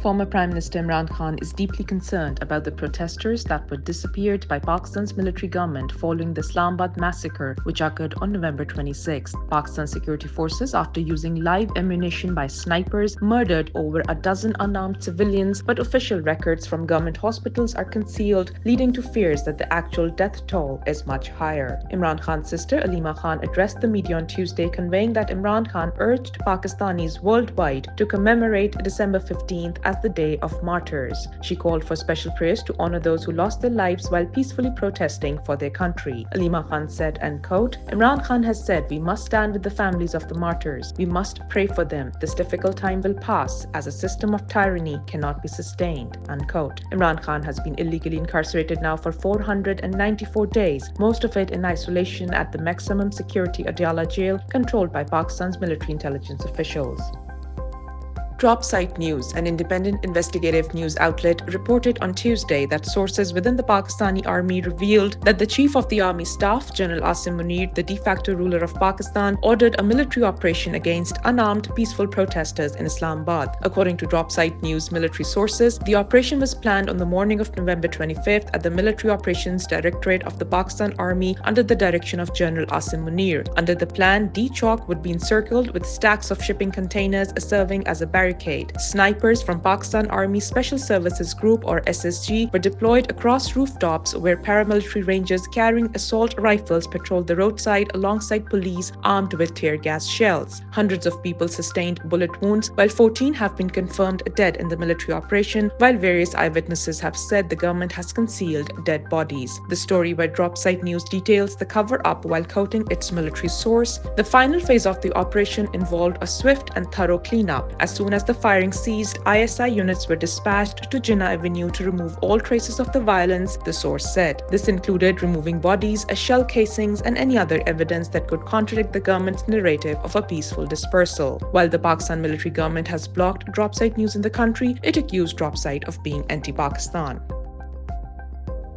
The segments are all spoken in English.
Former Prime Minister Imran Khan is deeply concerned about the protesters that were disappeared by Pakistan's military government following the Islamabad massacre, which occurred on November 26. Pakistan security forces, after using live ammunition by snipers, murdered over a dozen unarmed civilians, but official records from government hospitals are concealed, leading to fears that the actual death toll is much higher. Imran Khan's sister Alima Khan addressed the media on Tuesday, conveying that Imran Khan urged Pakistanis worldwide to commemorate December 15th as the Day of Martyrs. She called for special prayers to honor those who lost their lives while peacefully protesting for their country. Alima Khan said, and quote, "Imran Khan has said we must stand with the families of the martyrs. We must pray for them. This difficult time will pass, as a system of tyranny cannot be sustained." Unquote. Imran Khan has been illegally incarcerated now for 494 days, most of it in isolation at the maximum security Adiala jail controlled by Pakistan's military intelligence officials. Drop Site News, an independent investigative news outlet, reported on Tuesday that sources within the Pakistani army revealed that the chief of the army staff, General Asim Munir, the de facto ruler of Pakistan, ordered a military operation against unarmed peaceful protesters in Islamabad. According to Drop Site News military sources, the operation was planned on the morning of November 25th at the Military Operations Directorate of the Pakistan Army under the direction of General Asim Munir. Under the plan, D-Chalk would be encircled with stacks of shipping containers serving as a barricade. Snipers from Pakistan Army Special Services Group or SSG were deployed across rooftops where paramilitary rangers carrying assault rifles patrolled the roadside alongside police armed with tear gas shells. Hundreds of people sustained bullet wounds, while 14 have been confirmed dead in the military operation, while various eyewitnesses have said the government has concealed dead bodies. The story by Drop Site News details the cover-up while quoting its military source. The final phase of the operation involved a swift and thorough cleanup. As soon as the firing ceased, ISI units were dispatched to Jinnah Avenue to remove all traces of the violence, the source said. This included removing bodies, shell casings, and any other evidence that could contradict the government's narrative of a peaceful dispersal. While the Pakistan military government has blocked Drop Site News in the country, it accused Drop Site of being anti-Pakistan.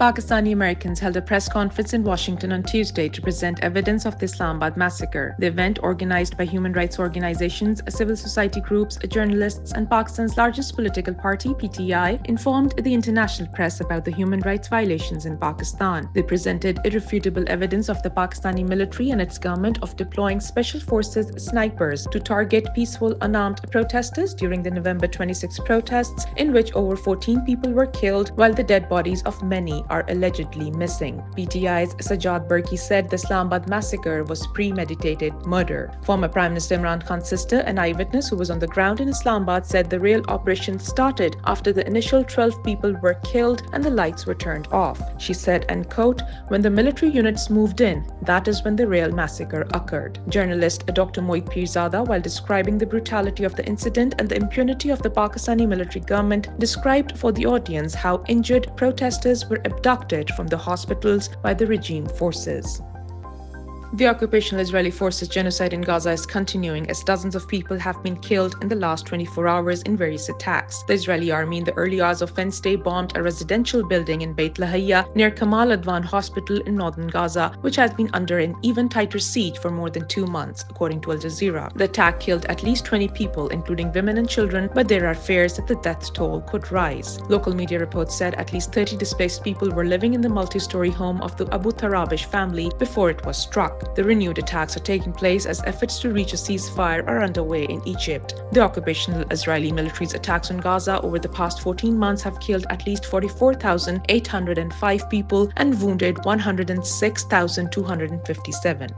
Pakistani Americans held a press conference in Washington on Tuesday to present evidence of the Islamabad massacre. The event, organized by human rights organizations, civil society groups, journalists, and Pakistan's largest political party, PTI, informed the international press about the human rights violations in Pakistan. They presented irrefutable evidence of the Pakistani military and its government of deploying special forces snipers to target peaceful unarmed protesters during the November 26 protests, in which over 14 people were killed, while the dead bodies of many are allegedly missing. PTI's Sajjad Berki said the Islamabad massacre was premeditated murder. Former Prime Minister Imran Khan's sister, an eyewitness who was on the ground in Islamabad, said the real operation started after the initial 12 people were killed and the lights were turned off. She said, and quote, "When the military units moved in, that is when the real massacre occurred." Journalist Dr. Moeed Pirzada, while describing the brutality of the incident and the impunity of the Pakistani military government, described for the audience how injured protesters were abducted from the hospitals by the regime forces. The occupational Israeli forces' genocide in Gaza is continuing as dozens of people have been killed in the last 24 hours in various attacks. The Israeli army in the early hours of Wednesday bombed a residential building in Beit Lahia near Kamal Adwan Hospital in northern Gaza, which has been under an even tighter siege for more than 2 months, according to Al Jazeera. The attack killed at least 20 people, including women and children, but there are fears that the death toll could rise. Local media reports said at least 30 displaced people were living in the multi-story home of the Abu Tarabish family before it was struck. The renewed attacks are taking place as efforts to reach a ceasefire are underway in Egypt. The occupational Israeli military's attacks on Gaza over the past 14 months have killed at least 44,805 people and wounded 106,257.